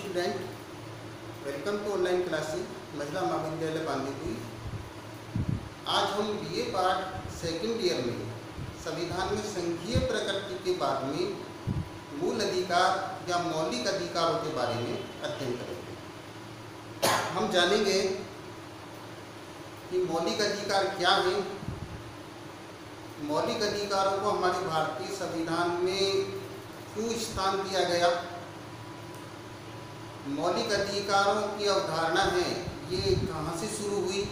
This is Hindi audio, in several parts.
Student, welcome to online classes महिला महाविद्यालय बांदीकुई। आज हम बीए पार्ट सेकंड ईयर में संविधान में संघीय प्रकृति के बारे में मूल अधिकार या मौलिक अधिकारों के बारे में अध्ययन करेंगे। हम जानेंगे कि मौलिक अधिकार क्या है। मौलिक अधिकारों को हमारे भारतीय संविधान में क्यों स्थान दिया गया, मौलिक अधिकारों की अवधारणा है ये कहाँ से शुरू हुई,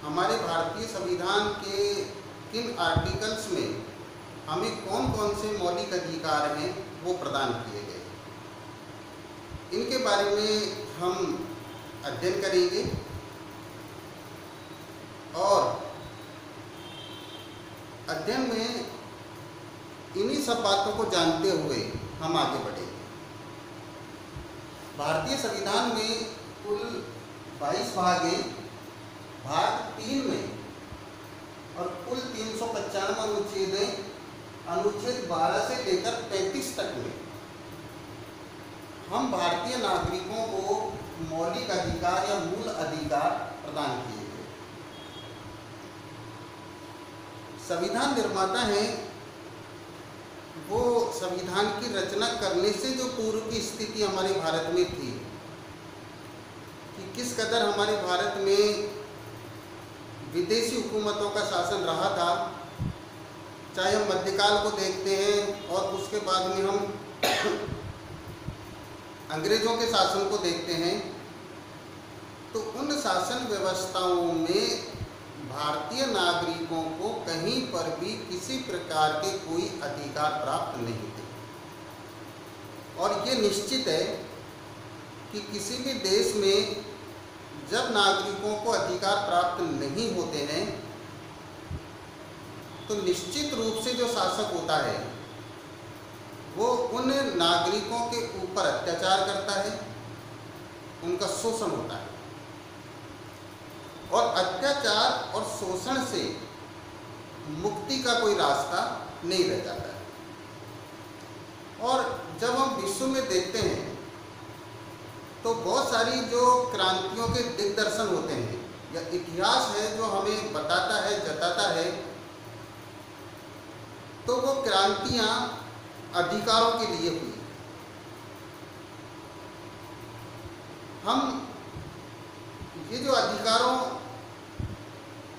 हमारे भारतीय संविधान के किन आर्टिकल्स में हमें कौन कौन से मौलिक अधिकार हैं वो प्रदान किए गए, इनके बारे में हम अध्ययन करेंगे और अध्ययन में इन्हीं सब बातों को जानते हुए हम आगे बढ़ेंगे। भारतीय संविधान में कुल 22 भाग हैं। भाग 3 में और कुल 395 अनुच्छेद हैं। अनुच्छेद 12 से लेकर 35 तक में हम भारतीय नागरिकों को मौलिक अधिकार या मूल अधिकार प्रदान किए गए। संविधान निर्माता हैं वो संविधान की रचना करने से जो पूर्व की स्थिति हमारे भारत में थी कि किस कदर हमारे भारत में विदेशी हुकूमतों का शासन रहा था, चाहे हम मध्यकाल को देखते हैं और उसके बाद में हम अंग्रेजों के शासन को देखते हैं, तो उन शासन व्यवस्थाओं में भारतीय नागरिकों को कहीं पर भी किसी प्रकार के कोई अधिकार प्राप्त नहीं थे। और ये निश्चित है कि किसी भी देश में जब नागरिकों को अधिकार प्राप्त नहीं होते हैं तो निश्चित रूप से जो शासक होता है वो उन नागरिकों के ऊपर अत्याचार करता है, उनका शोषण होता है और अत्याचार और शोषण से मुक्ति का कोई रास्ता नहीं रह जाता है। और जब हम विश्व में देखते हैं तो बहुत सारी जो क्रांतियों के दिग्दर्शन होते हैं या इतिहास है जो हमें बताता है, जताता है, तो वो क्रांतियां अधिकारों के लिए हुई। हम ये जो अधिकारों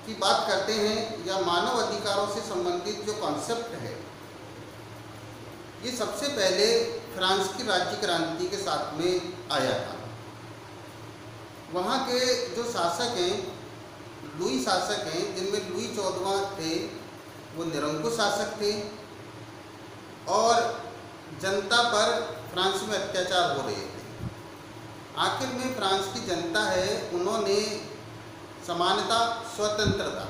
की बात करते हैं या मानव अधिकारों से संबंधित जो कॉन्सेप्ट है, ये सबसे पहले फ्रांस की राज्य क्रांति के साथ में आया था। वहाँ के जो शासक हैं, लुई शासक हैं, जिनमें लुई 14वां थे, वो निरंकुश शासक थे और जनता पर फ्रांस में अत्याचार हो रहे थे। आखिर में फ्रांस की जनता है, उन्होंने समानता, स्वतंत्रता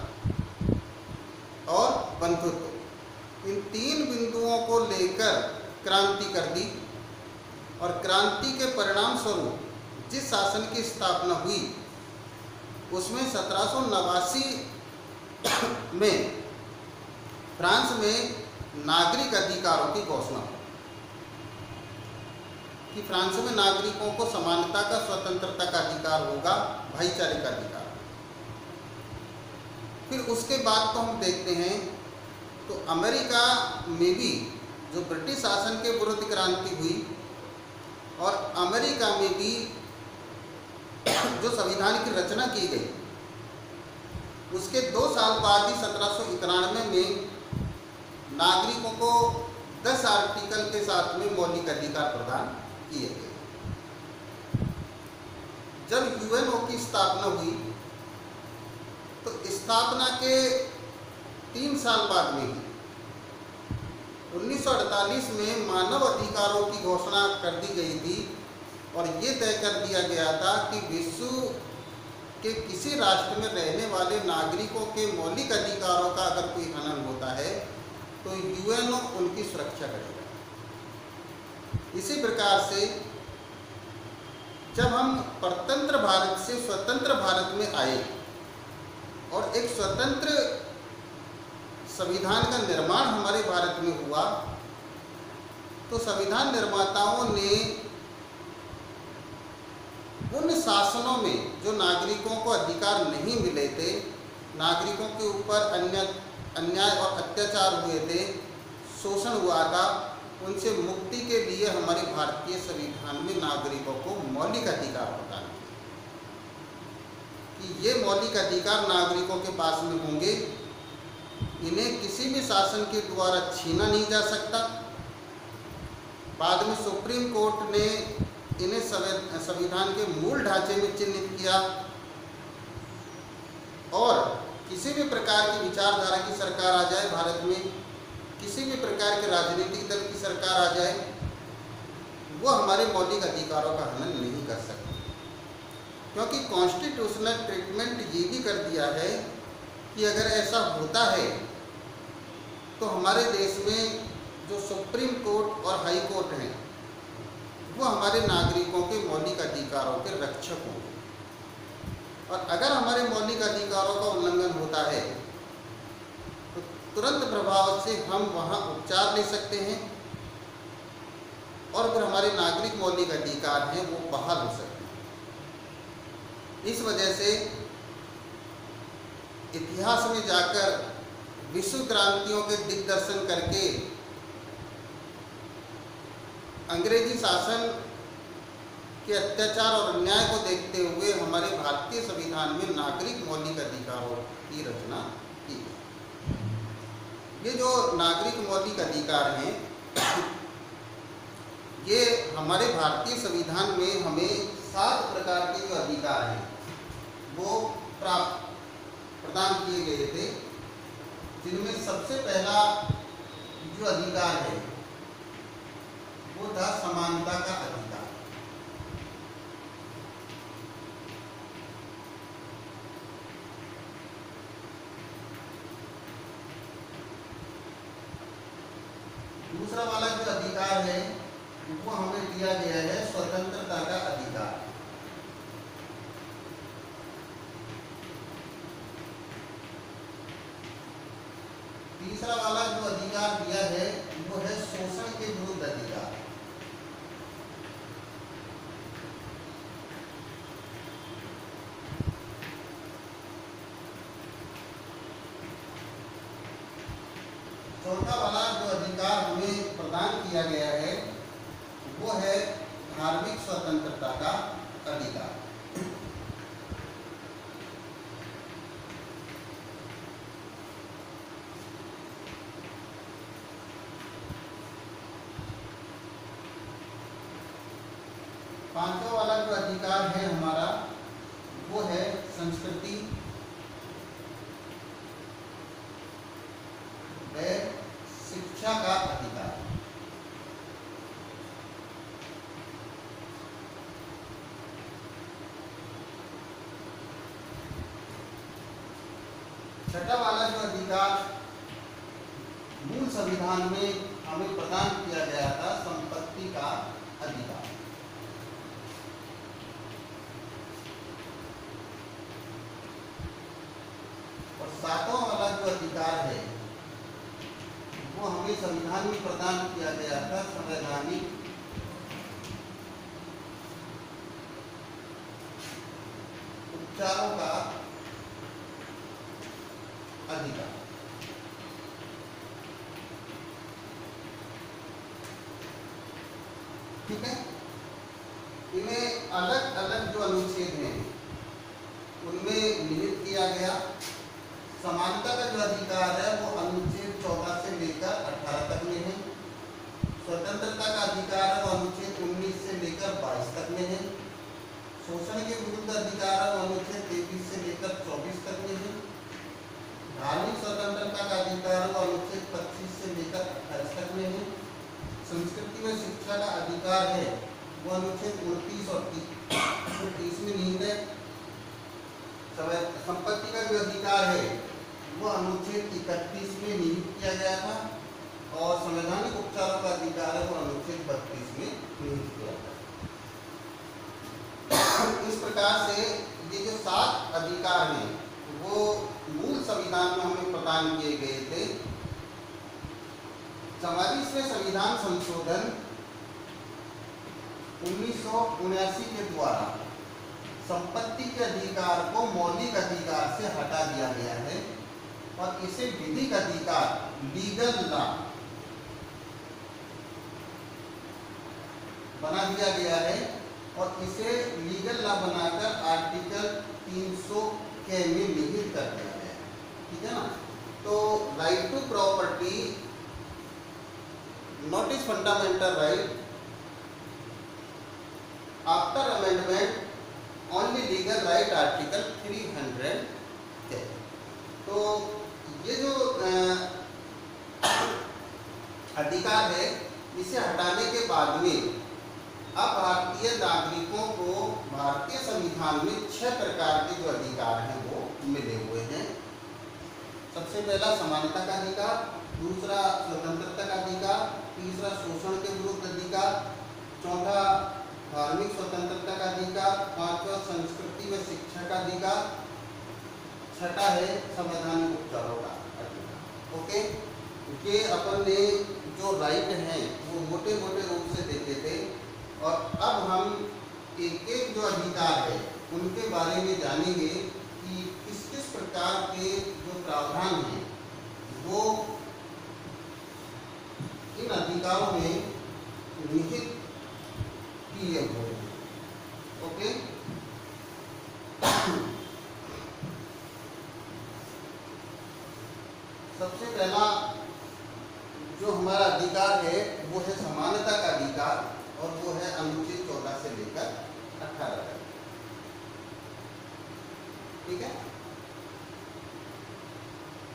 और बंधुत्व, इन 3 बिंदुओं को लेकर क्रांति कर दी और क्रांति के परिणाम स्वरूप जिस शासन की स्थापना हुई उसमें 1789 में फ्रांस में नागरिक अधिकारों की घोषणा हुई कि फ्रांस में नागरिकों को समानता का, स्वतंत्रता का अधिकार होगा, भाईचारे का अधिकार। फिर उसके बाद तो हम देखते हैं तो अमेरिका में भी जो ब्रिटिश शासन के विरुद्ध क्रांति हुई और अमेरिका में भी जो संविधान की रचना की गई, उसके 2 साल बाद ही 1791 में नागरिकों को 10 आर्टिकल के साथ में मौलिक अधिकार प्रदान किए गए। जब यूएनओ की स्थापना हुई तो स्थापना के 3 साल बाद में ही 1948 में मानव अधिकारों की घोषणा कर दी गई थी और ये तय कर दिया गया था कि विश्व के किसी राष्ट्र में रहने वाले नागरिकों के मौलिक अधिकारों का अगर कोई हनन होता है तो यूएनओ उनकी सुरक्षा करेगा। इसी प्रकार से जब हम परतंत्र भारत से स्वतंत्र भारत में आए और एक स्वतंत्र संविधान का निर्माण हमारे भारत में हुआ तो संविधान निर्माताओं ने उन शासनों में जो नागरिकों को अधिकार नहीं मिले थे, नागरिकों के ऊपर अन्याय और अत्याचार हुए थे, शोषण हुआ था, उनसे मुक्ति के लिए हमारे भारतीय संविधान में नागरिकों को मौलिक अधिकार प्रदान किए कि ये मौलिक अधिकार नागरिकों के पास में होंगे, इन्हें किसी भी शासन के द्वारा छीना नहीं जा सकता। बाद में सुप्रीम कोर्ट ने इन्हें संविधान के मूल ढांचे में चिन्हित किया और किसी भी प्रकार की विचारधारा की सरकार आ जाए भारत में, किसी भी प्रकार के राजनीतिक दल की सरकार आ जाए, वो हमारे मौलिक अधिकारों का हनन नहीं कर सकती, क्योंकि कॉन्स्टिट्यूशनल ट्रीटमेंट ये भी कर दिया है कि अगर ऐसा होता है तो हमारे देश में जो सुप्रीम कोर्ट और हाई कोर्ट हैं वो हमारे नागरिकों के मौलिक अधिकारों के रक्षक होंगे, और अगर हमारे मौलिक अधिकारों का उल्लंघन होता है तो तुरंत प्रभाव से हम वहाँ उपचार ले सकते हैं और फिर हमारे नागरिक मौलिक अधिकार हैं वो बहाल हो सकते हैं। इस वजह से इतिहास में जाकर विश्व क्रांतियों के दिग्दर्शन करके अंग्रेजी शासन के अत्याचार और अन्याय को देखते हुए हमारे भारतीय संविधान में नागरिक मौलिक अधिकारों की रचना की। ये जो नागरिक मौलिक अधिकार हैं ये हमारे भारतीय संविधान में हमें 7 प्रकार के जो अधिकार हैं वो प्रदान किए गए थे, जिनमें सबसे पहला जो अधिकार है वो था समानता का अधिकार। दूसरा वाला जो अधिकार है वो हमें दिया गया है स्वतंत्रता का अधिकार। तीसरा वाला जो अधिकार दिया है वो है शोषण के विरुद्ध अधिकार। चौथा वाला जो अधिकार हमें प्रदान किया गया है वो है धार्मिक स्वतंत्रता का अधिकार। पांचवा वाला जो अधिकार है हमारा वो है संस्कृति व शिक्षा का अधिकार। छठा वाला जो अधिकार मूल संविधान में हमें प्रदान किया गया था संपत्ति का अधिकार। और सातवां वाला जो अधिकार है वो हमें संविधान में प्रदान किया गया था संवैधानिक उपचारों का अधिकार। ठीक है, इन्हें अलग अलग जो अनुच्छेद हैं उनमें निहित किया गया। समानता का जो अधिकार है वो अनुच्छेद 14 से लेकर 18 तक में है। स्वतंत्रता का अधिकार है वो अनुच्छेद 19 से लेकर 22 तक में है। शोषण के विरुद्ध अधिकार है वो अनुच्छेद 23 से लेकर 24 तक में है। धार्मिक स्वतंत्रता का अधिकार है वो अनुच्छेद 25 से लेकर 28 तक में है। संस्कृति में शिक्षा का अधिकार है वो अनुच्छेद 29 और 30 में निहित है। संपत्ति का जो अधिकार है वो अनुच्छेद 31 में निहित किया गया था और संवैधानिक उपचारों का अधिकार है वो अनुच्छेद 32 में निहित किया था। इस प्रकार से ये जो 7 अधिकार हैं वो मूल संविधान में हमें प्रदान किए गए थे। 44वें संविधान संशोधन 1979 के द्वारा संपत्ति के अधिकार को मौलिक अधिकार से हटा दिया गया है और इसे विधिक अधिकार लीगल लॉ बना दिया गया है और इसे लीगल लॉ बनाकर आर्टिकल 300 के में निहित कर दिया गया है। ठीक है ना। तो right to property not is fundamental right after amendment only legal right article 300 है। तो ये जो अधिकार है इसे हटाने के बाद में अब भारतीय नागरिकों को भारतीय संविधान में 6 प्रकार के जो अधिकार हैं वो मिले हुए हैं। सबसे पहला समानता का अधिकार, दूसरा स्वतंत्रता का अधिकार, तीसरा शोषण के विरुद्ध अधिकार, चौथा धार्मिक स्वतंत्रता का अधिकार, पांचवा संस्कृति व शिक्षा का अधिकार, छठा है संवैधानिक उपचारों का अधिकार। ओके, ये अपन ने जो राइट हैं वो मोटे मोटे रूप से देखे थे और अब हम एक एक जो अधिकार है उनके बारे में जानेंगे कि किस किस प्रकार के जो प्रावधान हैं वो इन अधिकारों में निहित किए हुए हैं। ओके, सबसे पहला जो हमारा अधिकार है वो है समानता का अधिकार और वो है अनुच्छेद 14 से लेकर 18 तक। ठीक है,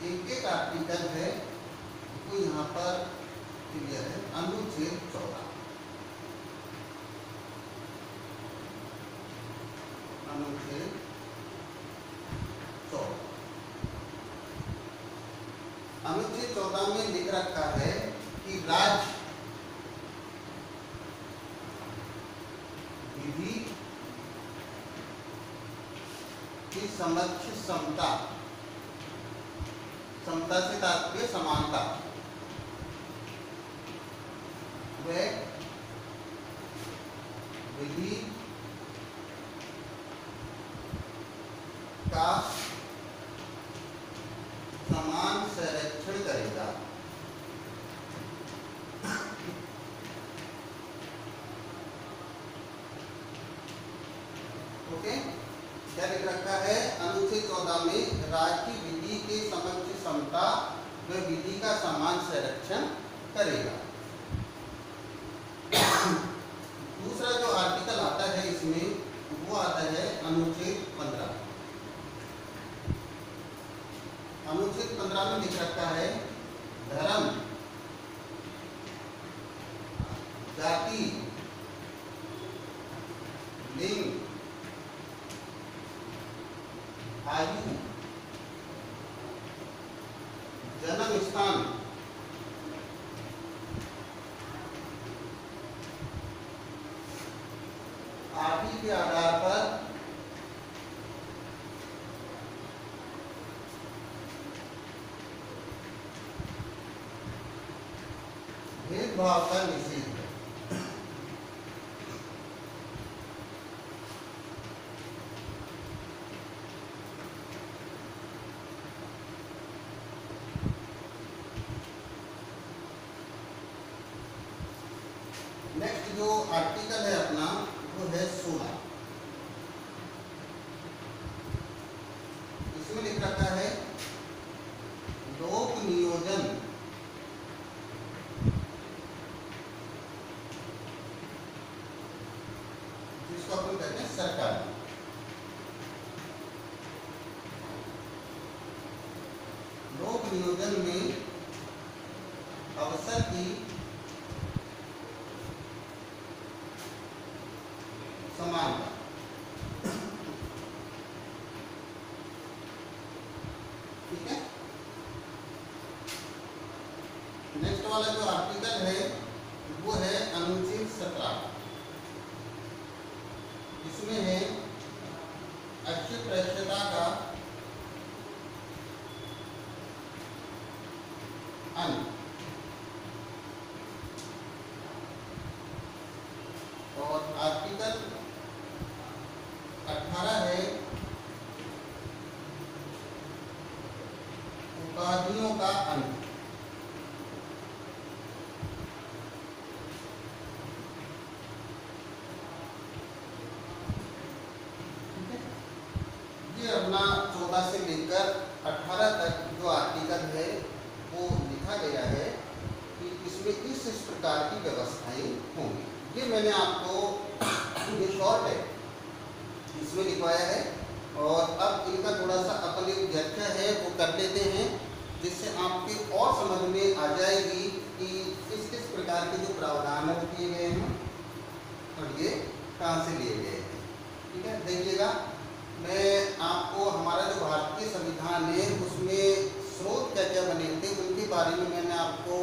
एक एक आर्टिकल है वो यहाँ पर क्लियर है। अनुच्छेद 14, अनुच्छेद 14, अनुच्छेद 14 में लिख रखा है कि राज्य विधि की समक्ष समता, समता से तात्पर्य समानता, व विधि का समान संरक्षण करेगा। ओके, क्या लिख रखा है अनुच्छेद 14 में? राज्य की विधि के समक्ष समता व विधि का समान संरक्षण करेगा। दूसरा जो आर्टिकल आता है इसमें वो आता है अनुच्छेद 15। अनुच्छेद 15 में लिख रखा है धर्म, जाति, लिंग, आयु, जन्म स्थान, आदि के आधार पर भेदभाव का निषेध है। नेक्स्ट जो आर्टिकल है अपना वो है 16। इसमें लिख रखा है लोक नियोजन जिसको अपन कहते हैं सरकार, लोक नियोजन में अवसर की समानता। ठीक है, नेक्स्ट वाला जो आर्टिकल है वो है अनुच्छेद 17। इसमें है अस्पृश्यता का अंत और आर्टिकल 18 उपाधियों का अंत। ये अपना 14 से लेकर 18 तक जो आर्टिकल है वो लिखा गया है कि इसमें इस प्रकार की व्यवस्थाएं होंगी। ये मैंने आपको, ये शॉर्ट है, इसमें लिखवाया है। और अब इनका थोड़ा सा अपन एक व्याख्या है वो कर लेते हैं, जिससे आपके और समझ में आ जाएगी कि किस किस प्रकार के जो प्रावधान किए गए हैं और ये कहाँ से लिए गए हैं। ठीक है, देखिएगा, मैं आपको हमारा जो भारतीय संविधान है उसमें स्रोत क्या क्या बने थे उनके बारे में मैंने आपको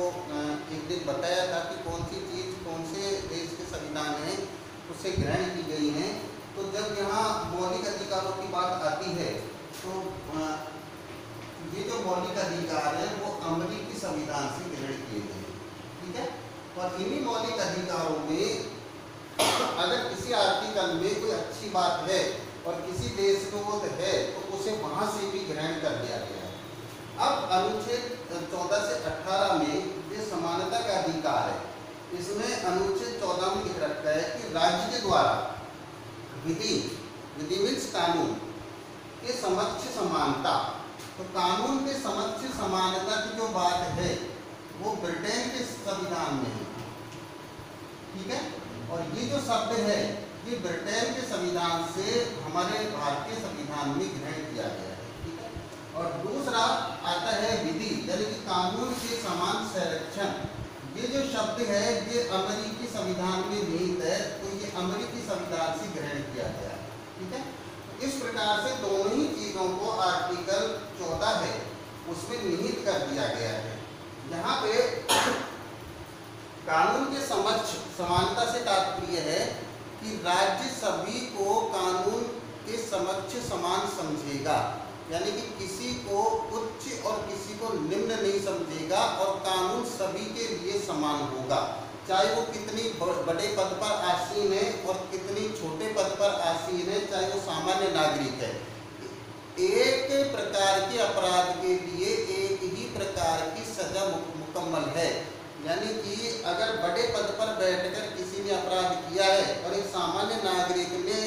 एक दिन बताया था कि कौन सी चीज़ कौन से देश के संविधान हैं उससे ग्रहण की गई हैं। तो जब यहाँ मौलिक अधिकारों की बात आती है तो ये जो मौलिक अधिकार है वो अमेरिकी संविधान से ग्रहण किए गए हैं। ठीक है, और इन्हीं मौलिक अधिकारों में अगर किसी आर्टिकल में कोई अच्छी बात है और किसी देश को वो है तो उसे वहाँ से भी ग्रहण कर लिया गया है। अब अनुच्छेद 14 से 18 में ये समानता का अधिकार है, इसमें अनुच्छेद 14 में लिख रखा है कि राज्य के द्वारा विधि मीन्स कानून के समक्ष समानता। तो कानून के समक्ष समानता की जो बात है वो ब्रिटेन के संविधान में है। ठीक है, और ये जो शब्द है ये ब्रिटेन के संविधान से हमारे भारतीय संविधान में ग्रहण किया गया है। ठीक है, और दूसरा आता है विधि यानी कि कानून के समान संरक्षण। ये जो शब्द है ये अमेरिकी संविधान में निहित है, तो ये अमेरिकी संविधान से ग्रहण किया गया है। ठीक है, इस प्रकार से दोनों ही चीज़ों को आर्टिकल 14 है उसमें निहित कर दिया गया है। यहाँ पे कानून के समक्ष समानता से तात्पर्य है कि राज्य सभी को कानून के समक्ष समान समझेगा, यानी कि किसी को उच्च और किसी को निम्न नहीं समझेगा, और कानून सभी के लिए समान होगा, चाहे वो कितनी बड़े पद पर आसीन है और कितनी छोटे पद पर आसीन है, चाहे वो सामान्य नागरिक है। एक प्रकार के अपराध के लिए एक ही प्रकार की सजा मुकम्मल है, यानी कि अगर बड़े पद पर बैठकर किसी ने अपराध किया है और एक सामान्य नागरिक ने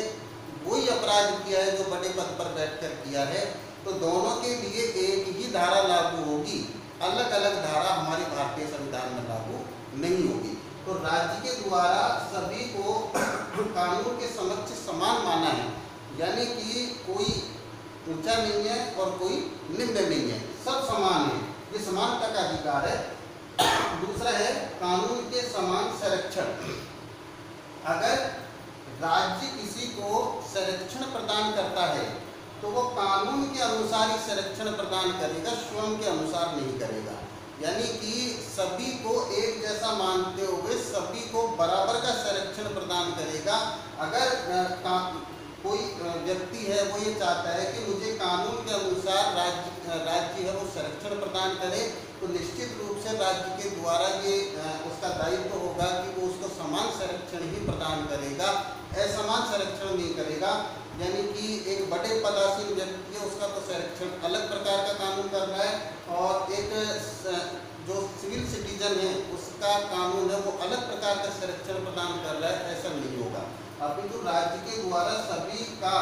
वही अपराध किया है जो बड़े पद पर बैठकर किया है, तो दोनों के लिए एक ही धारा लागू होगी, अलग अलग धारा हमारे भारतीय संविधान में लागू नहीं होगी। तो राज्य के द्वारा सभी को कानून के समक्ष समान माना है, यानी कि कोई ऊंचा नहीं है और कोई निम्न नहीं है, सब समान है, ये समानता का अधिकार है। दूसरा है कानून के समान संरक्षण। अगर राज्य किसी को संरक्षण प्रदान करता है तो वो कानून के अनुसार ही संरक्षण प्रदान करेगा, स्वयं के अनुसार नहीं करेगा, यानी कि सभी को एक जैसा मानते हुए सभी को बराबर का संरक्षण प्रदान करेगा। अगर कोई व्यक्ति है वो ये चाहता है कि मुझे कानून के अनुसार राज्य है वो संरक्षण प्रदान करे, तो निश्चित रूप से राज्य के द्वारा ये उसका दायित्व होगा कि वो उसको समान संरक्षण ही प्रदान करेगा, असमान संरक्षण नहीं करेगा। यानी कि एक बड़े पदासीन व्यक्ति है उसका तो संरक्षण अलग प्रकार का कानून कर रहा है, और एक जो सिविल सिटीजन है उसका कानून है वो अलग प्रकार का संरक्षण प्रदान कर रहा है, ऐसा नहीं होगा। अपितु राज्य के द्वारा सभी का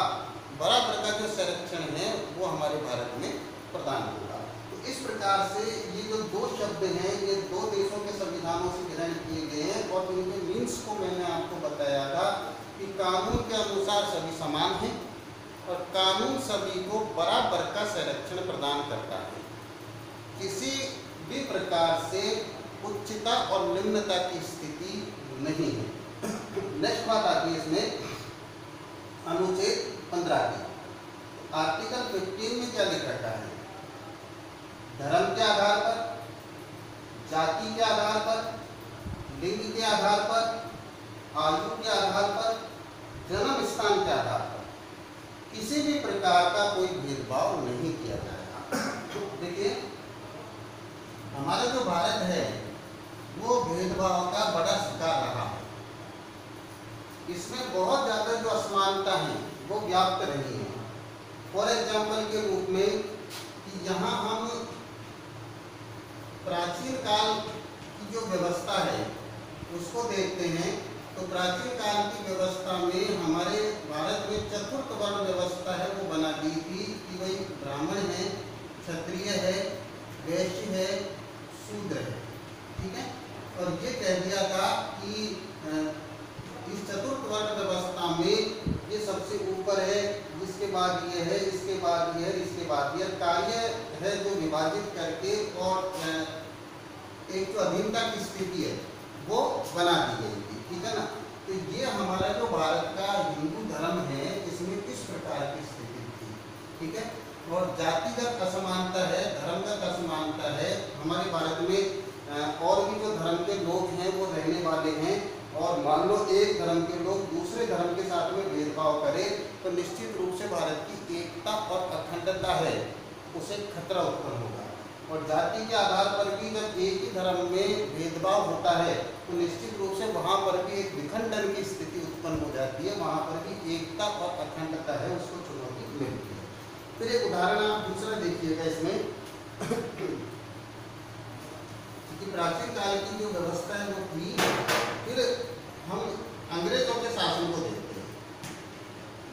बराबर का जो संरक्षण है वो हमारे भारत में प्रदान होगा। तो इस प्रकार से ये जो दो शब्द हैं ये दो देशों के संविधानों से ग्रहण किए गए हैं, और इनके मीन्स को मैंने आपको बताया था कि कानून के अनुसार सभी समान हैं और कानून सभी को बराबर का संरक्षण प्रदान करता है, किसी भी प्रकार से उच्चता और निम्नता की स्थिति नहीं है। नेक्स्ट बात आती है इसमें अनुच्छेद 15 की। आर्टिकल 15 में क्या लिख रखा है? धर्म के आधार पर, जाति के आधार पर, लिंग के आधार पर, आयु के आधार पर, जन्म स्थान के आधार पर किसी भी प्रकार का कोई भेदभाव नहीं किया जाएगा। देखिए हमारा जो भारत है वो भेदभाव का बड़ा शिकार रहा है, इसमें बहुत ज़्यादा जो असमानता है वो व्याप्त रही है। फॉर एग्जाम्पल के रूप में कि यहाँ हम प्राचीन काल की जो व्यवस्था है उसको देखते हैं, तो प्राचीन काल की व्यवस्था में हमारे भारत में चतुर्थ वर्ण व्यवस्था है वो बना दी थी कि भाई ब्राह्मण है, क्षत्रिय है, वैश्य है, शूद्र है, ठीक है। और ये कह दिया था कि इस चतुर्थ वर्ण व्यवस्था में ये सबसे ऊपर है, जिसके बाद ये है, इसके बाद ये है, इसके बाद ये कार्य है जो विभाजित करके और एक जो अधीनता की स्थिति है वो बना दी गई थी, ठीक है ना। तो ये हमारा जो भारत का हिंदू धर्म है इसमें किस प्रकार की स्थिति थी, ठीक है। और जातिगत असमानता है, धर्मगत असमानता है हमारे भारत में। और भी जो धर्म के लोग हैं वो रहने वाले हैं, और मान लो एक धर्म के लोग दूसरे धर्म के साथ में भेदभाव करें तो निश्चित रूप से भारत की एकता और अखंडता है उसे खतरा उत्पन्न होगा। और जाति के आधार पर भी जब एक ही धर्म में भेदभाव होता है तो निश्चित रूप से वहाँ पर भी एक विखंडन की स्थिति उत्पन्न हो जाती है, वहाँ पर भी एकता और अखंडता है उसको चुनौती मिलती है। फिर एक उदाहरण आप दूसरा देखिएगा इसमें कि प्राचीन काल की जो व्यवस्था है वो थी। फिर हम अंग्रेजों के शासन को देखते हैं।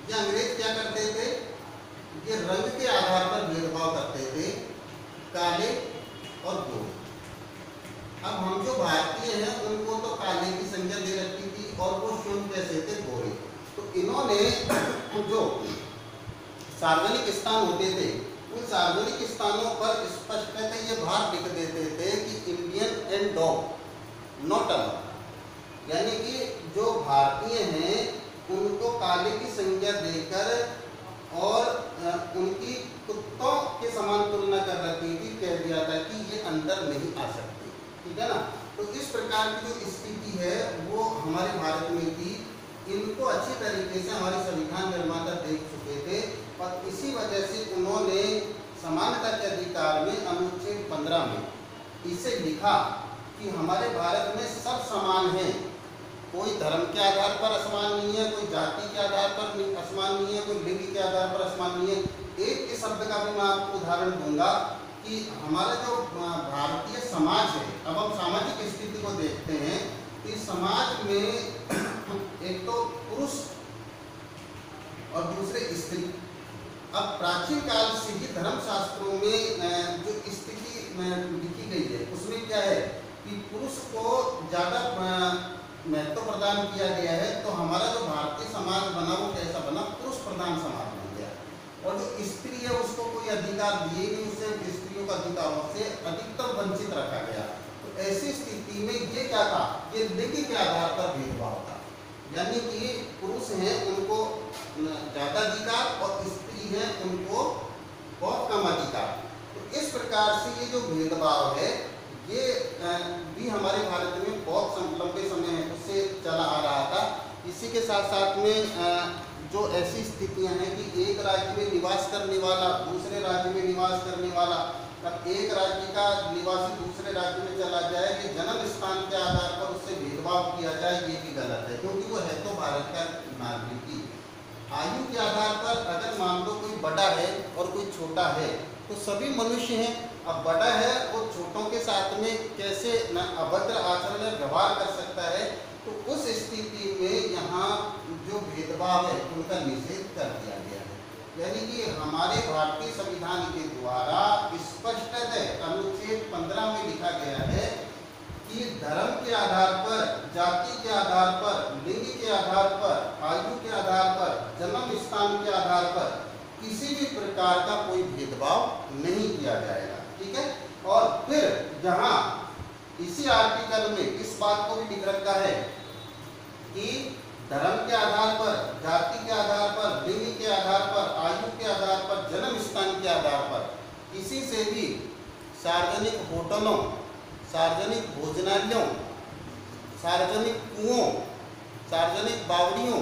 ये अंग्रेज क्या करते थे, ये रंग के आधार पर भेदभाव करते थे, काले और गोरे। अब हम जो भारतीय हैं उनको तो काले की संज्ञा दे रखी थी और वो शुद्ध कैसे थे, गोरे। तो इन्होंने जो सार्वजनिक स्थान होते थे उन सार्वजनिक स्थानों पर स्पष्टतः ये भार लिख देते थे कि Indian and dog not allowed, यानी कि जो भारतीय हैं उनको काले की संज्ञा देकर और उनकी कुत्तों के समान तुलना कर रखी थी, कह दिया था कि ये अंदर नहीं आ सकते, ठीक है ना। तो इस प्रकार की जो स्थिति है वो हमारे भारत में थी। इनको अच्छी तरीके से हमारे संविधान निर्माता देख चुके थे और इसी वजह से उन्होंने समानता के अधिकार में अनुच्छेद 15 में इसे लिखा कि हमारे भारत में सब समान हैं, कोई धर्म के आधार पर असमान नहीं है, कोई जाति के आधार पर असमान नहीं है, कोई लिंग के आधार पर असमान नहीं है। एक शब्द का भी मैं आपको उदाहरण दूंगा कि हमारा जो भारतीय समाज है, अब हम सामाजिक स्थिति को देखते हैं, इस समाज में एक तो पुरुष और दूसरे स्त्री। अब प्राचीन काल से ही धर्मशास्त्रों में जो स्थिति लिखी गई है उसमें क्या है कि पुरुष को ज़्यादा महत्व प्रदान किया गया है। तो हमारा जो भारतीय समाज बना वो कैसा बना, पुरुष प्रधान समाज बन गया। और जो स्त्री है उसको कोई अधिकार दिए नहीं, उसे स्त्रियों का अधिकारों से अधिकतर वंचित रखा गया। तो ऐसी स्थिति में ये क्या था, ये लिंग के आधार पर भेदभाव था, यानी कि पुरुष हैं उनको ज़्यादा अधिकार और स्त्री हैं उनको बहुत कम अधिकार। तो इस प्रकार से ये जो भेदभाव है ये भी हमारे भारत में बहुत लंबे समय से चला आ रहा था। इसी के साथ साथ में जो ऐसी स्थितियां हैं कि एक राज्य में निवास करने वाला दूसरे राज्य में निवास करने वाला, अब एक राज्य का निवासी दूसरे राज्य में चला जाए कि जन्म स्थान के आधार पर उससे भेदभाव किया जाए, ये भी गलत है, क्योंकि वो है तो भारत का नागरिक ही। आयु के आधार पर अगर मान लो कोई बड़ा है और कोई छोटा है तो सभी मनुष्य हैं। अब बड़ा है वो छोटों के साथ में कैसे न अभद्र आचरण या व्यवहार कर सकता है, तो उस स्थिति में यहाँ जो भेदभाव है उनका निषेध कर दिया गया है। यानी कि हमारे भारतीय संविधान के द्वारा स्पष्ट है, अनुच्छेद 15 में लिखा गया है कि धर्म के आधार पर, जाति के आधार पर, लिंग के आधार पर, आयु के आधार पर, जन्म स्थान के आधार पर किसी भी प्रकार का कोई भेदभाव नहीं किया जाएगा, ठीक है। और फिर यहाँ इसी आर्टिकल में इस बात को भी लिख रखा है कि धर्म के आधार पर, जाति के आधार पर, लिंग के आधार पर, आयु के आधार पर, जन्म स्थान के आधार पर किसी से भी सार्वजनिक होटलों, सार्वजनिक भोजनालयों, सार्वजनिक कुओं, सार्वजनिक बावड़ियों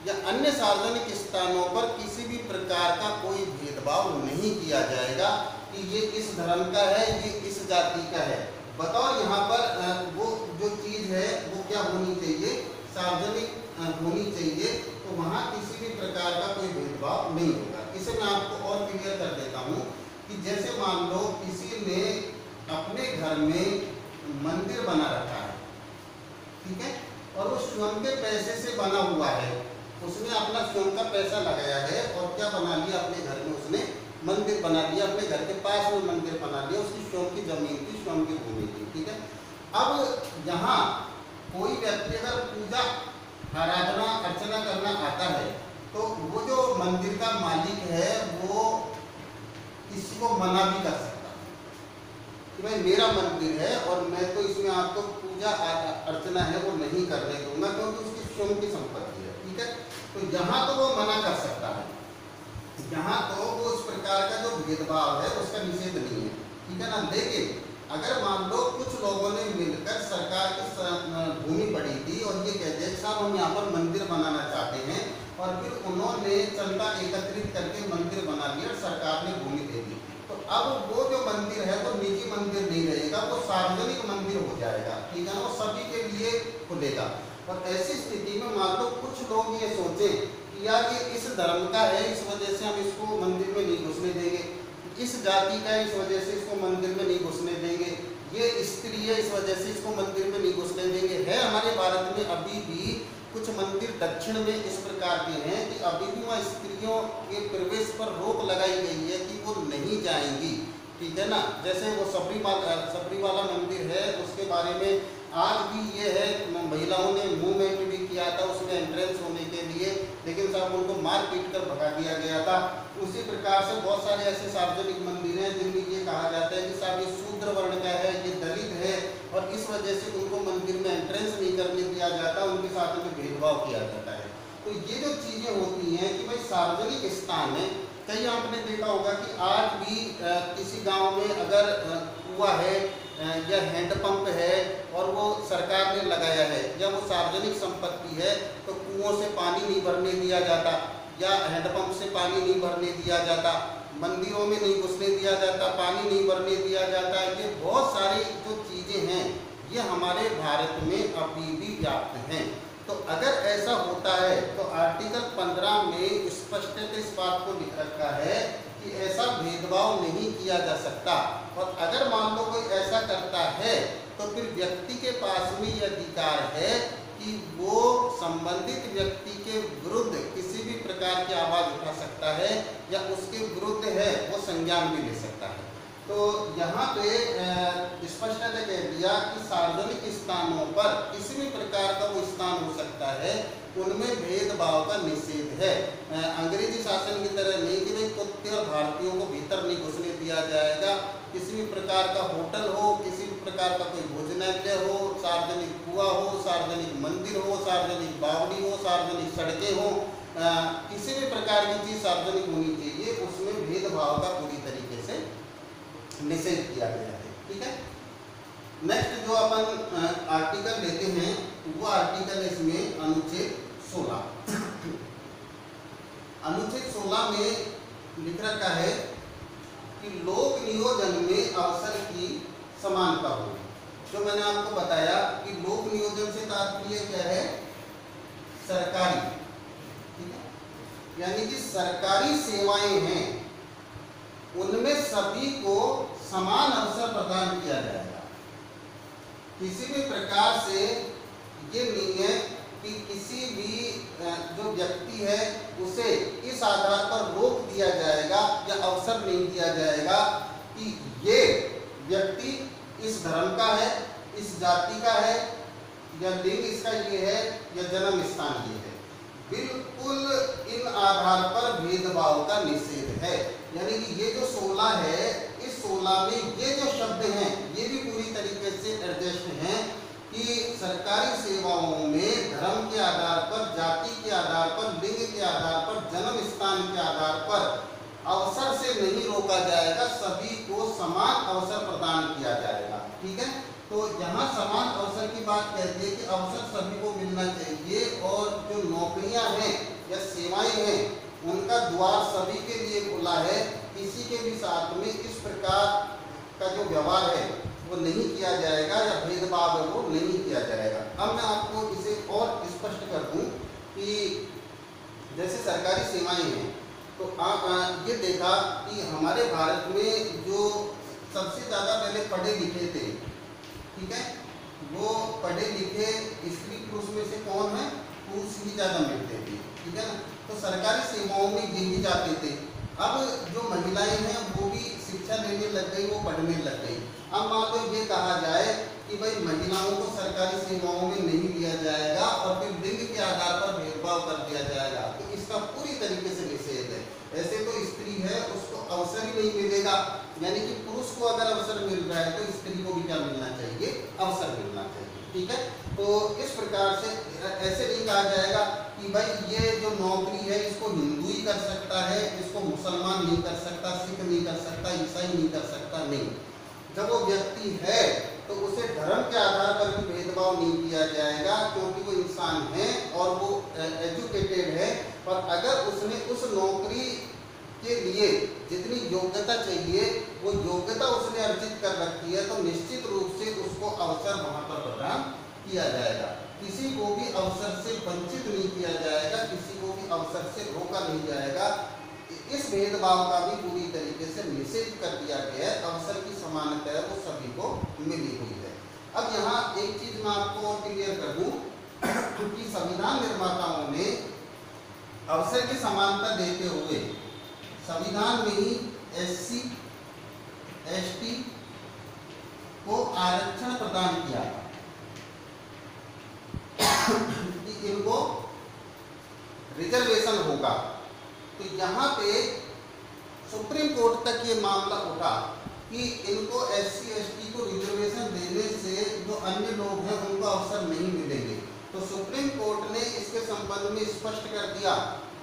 या अन्य सार्वजनिक स्थानों पर किसी भी प्रकार का कोई भेदभाव नहीं किया जाएगा कि ये इस धर्म का है, ये इस जाति का है। बतौर यहाँ पर वो जो चीज़ है वो क्या होनी चाहिए, सार्वजनिक होनी चाहिए। तो वहाँ किसी भी प्रकार का कोई भेदभाव नहीं होगा। इसे मैं आपको और क्लियर कर देता हूँ कि जैसे मान लो किसी ने अपने घर में मंदिर बना रखा है, ठीक है, और वो स्वयं के पैसे से बना हुआ है, उसने अपना स्वयं का पैसा लगाया है और क्या बना लिया, अपने घर में उसने मंदिर बना लिया, अपने घर के पास में मंदिर बना लिया, उसकी स्वयं की जमीन थी, स्वयं की भूमि थी, ठीक है। अब यहाँ कोई व्यक्ति अगर पूजा आराधना अर्चना करना आता है तो वो जो मंदिर का मालिक है वो किसी को मना भी कर सकता है कि भाई मेरा मंदिर है और मैं तो इसमें आपको पूजा अर्चना है वो नहीं करने दूंगा, क्योंकि उसकी स्वयं की संपत्ति है, ठीक है। तो यहाँ तो वो मना कर सकता है, यहाँ तो वो उस प्रकार का जो भेदभाव है उसका निषेध नहीं है, ठीक है ना। लेकिन अगर मान लो कुछ लोगों ने मिलकर सरकार की भूमि पड़ी थी और ये कहते हैं साहब हम यहाँ पर मंदिर बनाना चाहते हैं, और फिर उन्होंने चंदा एकत्रित करके मंदिर बना लिया और सरकार ने भूमि दे दी, तो अब वो जो मंदिर है वो निजी मंदिर नहीं रहेगा, वो सार्वजनिक मंदिर हो जाएगा, ठीक है ना, वो सभी के लिए खुलेगा। और ऐसी स्थिति में मान लो कुछ लोग ये सोचे कि यार ये इस धर्म का है, इस वजह से हम इसको मंदिर में नहीं घुसने देंगे, इस जाति का है इस वजह से इसको मंदिर में नहीं घुसने देंगे, ये स्त्री है इस वजह से इसको मंदिर में नहीं घुसने देंगे। है हमारे भारत में अभी भी कुछ मंदिर दक्षिण में इस प्रकार के हैं कि अभी भी वहाँ स्त्रियों के प्रवेश पर रोक लगाई गई है कि वो नहीं जाएंगी, ठीक है ना। जैसे वो सबरीवाला मंदिर है उसके बारे में आज भी ये है, महिलाओं ने मूवमेंट भी किया था उसमें एंट्रेंस होने के लिए, लेकिन साहब उनको मार पीट कर भगा दिया गया था। उसी प्रकार से बहुत सारे ऐसे सार्वजनिक मंदिर हैं जिनमें ये कहा जाता है कि साहब ये शूद्र वर्ण का है, ये दलित है, और इस वजह से उनको मंदिर में एंट्रेंस नहीं करने दिया जाता, उनके साथ में भेदभाव किया जाता है। तो ये जो चीज़ें होती हैं कि भाई सार्वजनिक स्थान है, कहीं आपने देखा होगा कि आज भी किसी गाँव में अगर कुआं है या हैंडपंप है और वो सरकार ने लगाया है या वो सार्वजनिक संपत्ति है, तो कुओं से पानी नहीं भरने दिया जाता या हैंडपंप से पानी नहीं भरने दिया जाता, मंदिरों में नहीं घुसने दिया जाता, पानी नहीं भरने दिया जाता। ये बहुत सारी जो चीज़ें हैं ये हमारे भारत में अभी भी व्याप्त हैं। तो अगर ऐसा होता है तो आर्टिकल 15 में स्पष्ट इस बात को लिख रखा है कि ऐसा भेदभाव नहीं किया जा सकता, और अगर मान लो कोई ऐसा करता है तो फिर व्यक्ति के पास में ये अधिकार है कि वो संबंधित व्यक्ति के विरुद्ध किसी भी प्रकार की आवाज़ उठा सकता है या उसके विरुद्ध है वो संज्ञान भी ले सकता है। तो यहाँ पे स्पष्टता कह दिया कि सार्वजनिक स्थानों पर किसी भी प्रकार का वो स्थान हो सकता है, उनमें भेदभाव का निषेध है। अंग्रेजी शासन की तरह नहीं कि भाई कुत्ते और भारतीयों को भीतर नहीं घुसने दिया जाएगा। किसी भी प्रकार का होटल हो, किसी भी प्रकार का कोई भोजनालय हो, सार्वजनिक कुआं हो, सार्वजनिक मंदिर हो, सार्वजनिक बावड़ी हो, सार्वजनिक सड़कें हो, किसी भी प्रकार की चीज़ सार्वजनिक होनी चाहिए, उसमें भेदभाव का पूरी तरीके से निषेध किया गया है, ठीक है। नेक्स्ट जो अपन आर्टिकल लेते हैं वो आर्टिकल इसमें अनुच्छेद 16। अनुच्छेद 16 में लिख रखा है कि लोक नियोजन में अवसर की समानता हो। जो मैंने आपको बताया कि लोक नियोजन से तात्पर्य क्या है, सरकारी, ठीक है, यानी कि सरकारी सेवाएं हैं उनमें सभी को समान अवसर प्रदान किया जाएगा। किसी भी प्रकार से ये नहीं है कि किसी भी जो व्यक्ति है उसे इस आधार पर रोक दिया जाएगा या अवसर नहीं दिया जाएगा कि ये व्यक्ति इस धर्म का है, इस जाति का है, या लिंग इसका ये है, या जन्म स्थान ये है। बिल्कुल इन आधार पर भेदभाव का निषेध है। यानी कि ये जो 16 है, इस 16 में ये जो शब्द हैं ये भी पूरी तरीके से एडजस्ट हैं कि सरकारी सेवाओं में धर्म के आधार पर, जाति के आधार पर, लिंग के आधार पर, जन्म स्थान के आधार पर अवसर से नहीं रोका जाएगा, सभी को समान अवसर प्रदान किया जाएगा, ठीक है। तो यहाँ समान अवसर की बात कहती है कि अवसर सभी को मिलना चाहिए, और जो नौकरियाँ हैं या सेवाएं हैं उनका द्वार सभी के लिए खुला है। किसी के भी साथ में इस प्रकार का जो व्यवहार है वो नहीं किया जाएगा या भेदभाव है वो नहीं किया जाएगा। अब मैं आपको इसे और स्पष्ट कर दूं कि जैसे सरकारी सेवाएं हैं तो आप ये देखा कि हमारे भारत में जो सबसे ज़्यादा पहले पढ़े लिखे थे ठीक है, वो पढ़े लिखे स्त्री पुरुष में से कौन है, पुरुष ही ज़्यादा मिलते थे, ठीक है ना। तो सरकारी सेवाओं में यही जाते थे। अब जो महिलाएं हैं वो भी शिक्षा लेने लग गई, वो पढ़ने लग गई। अब मान लो ये कहा जाए कि भाई महिलाओं को सरकारी सेवाओं में नहीं लिया जाएगा और फिर लिंग के आधार पर भेदभाव कर दिया जाएगा, तो इसका पूरी तरीके से निषेध है। ऐसे तो स्त्री है उसको अवसर ही नहीं मिलेगा, यानी कि पुरुष को अगर अवसर मिल रहा है तो स्त्री को भी क्या मिलना चाहिए, अवसर मिलना चाहिए, ठीक है। तो इस प्रकार से ऐसे नहीं कहा जाएगा कि भाई ये जो नौकरी है इसको हिंदू ही कर सकता है, इसको मुसलमान नहीं कर सकता, सिख नहीं कर सकता, ईसाई नहीं कर सकता, नहीं। जब वो व्यक्ति है तो उसे धर्म के आधार पर भी भेदभाव नहीं किया जाएगा, क्योंकि वो इंसान है और वो एजुकेटेड है। और अगर उसने उस नौकरी के लिए जितनी योग्यता चाहिए वो योग्यता उसने अर्जित कर रखी है, तो निश्चित रूप से उसको अवसर वहां पर प्रदान किया जाएगा। किसी को भी अवसर से वंचित नहीं किया जाएगा, किसी को भी अवसर से रोका नहीं जाएगा। इस भेदभाव का भी पूरी तरीके से निषेध कर दिया गया है। अवसर की समानता है वो सभी को मिली हुई है। अब यहाँ एक चीज मैं आपको और क्लियर कर दूं कि संविधान निर्माताओं ने अवसर की समानता देते हुए संविधान में ही SC ST को आरक्षण प्रदान किया कि इनको रिजर्वेशन होगा। तो यहाँ पे सुप्रीम कोर्ट तक ये मामला उठा कि इनको SC ST को रिजर्वेशन देने से जो अन्य लोग हैं उनको अवसर नहीं मिलेंगे। तो सुप्रीम कोर्ट ने इसके संबंध में स्पष्ट कर दिया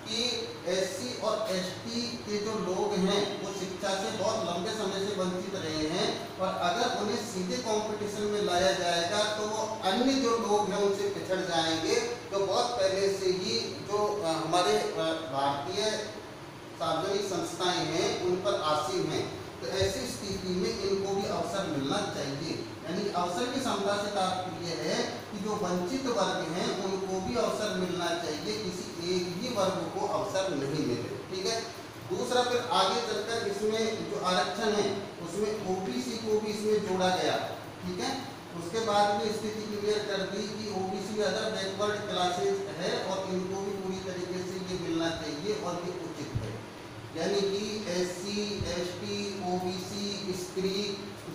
कि SC और ST के जो लोग हैं वो शिक्षा से बहुत लंबे समय से वंचित रहे हैं, और अगर उन्हें सीधे कंपटीशन में लाया जाएगा तो वो अन्य जो लोग हैं उनसे पिछड़ जाएंगे, जो बहुत पहले से ही जो हमारे भारतीय सार्वजनिक संस्थाएं हैं उन पर आसीन हैं। तो ऐसी स्थिति में इनको भी अवसर मिलना चाहिए। यानी अवसर की समता से तात्पर्य है कि जो वंचित वर्ग हैं उनको भी अवसर मिलना चाहिए, किसी एक ही वर्ग को अवसर नहीं मिले, ठीक है। दूसरा, फिर आगे चलकर इसमें जो आरक्षण है उसमें OBC को भी इसमें जोड़ा गया, ठीक है। उसके बाद में स्थिति क्लियर कर दी कि OBC अदर बैकवर्ड क्लासेज है और इनको भी पूरी तरीके से ये मिलना चाहिए और ये उचित है। यानी कि SC ST OBC स्त्री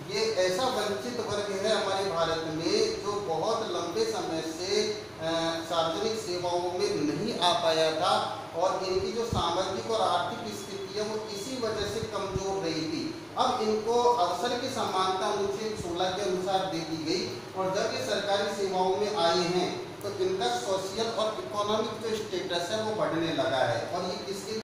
ये ऐसा वंचित वर्ग है हमारे भारत में जो बहुत लंबे समय से सार्वजनिक सेवाओं में नहीं आ पाया था, और इनकी जो सामाजिक और आर्थिक स्थिति है वो इसी वजह से कमजोर रही थी। अब इनको अवसर की समानता अनुच्छेद 16 के अनुसार दे दी गई, और जब ये सरकारी सेवाओं में आए हैं तो इनका सोशल और इकोनॉमिक जो स्टेटस है वो बढ़ने लगा है। और ये किसके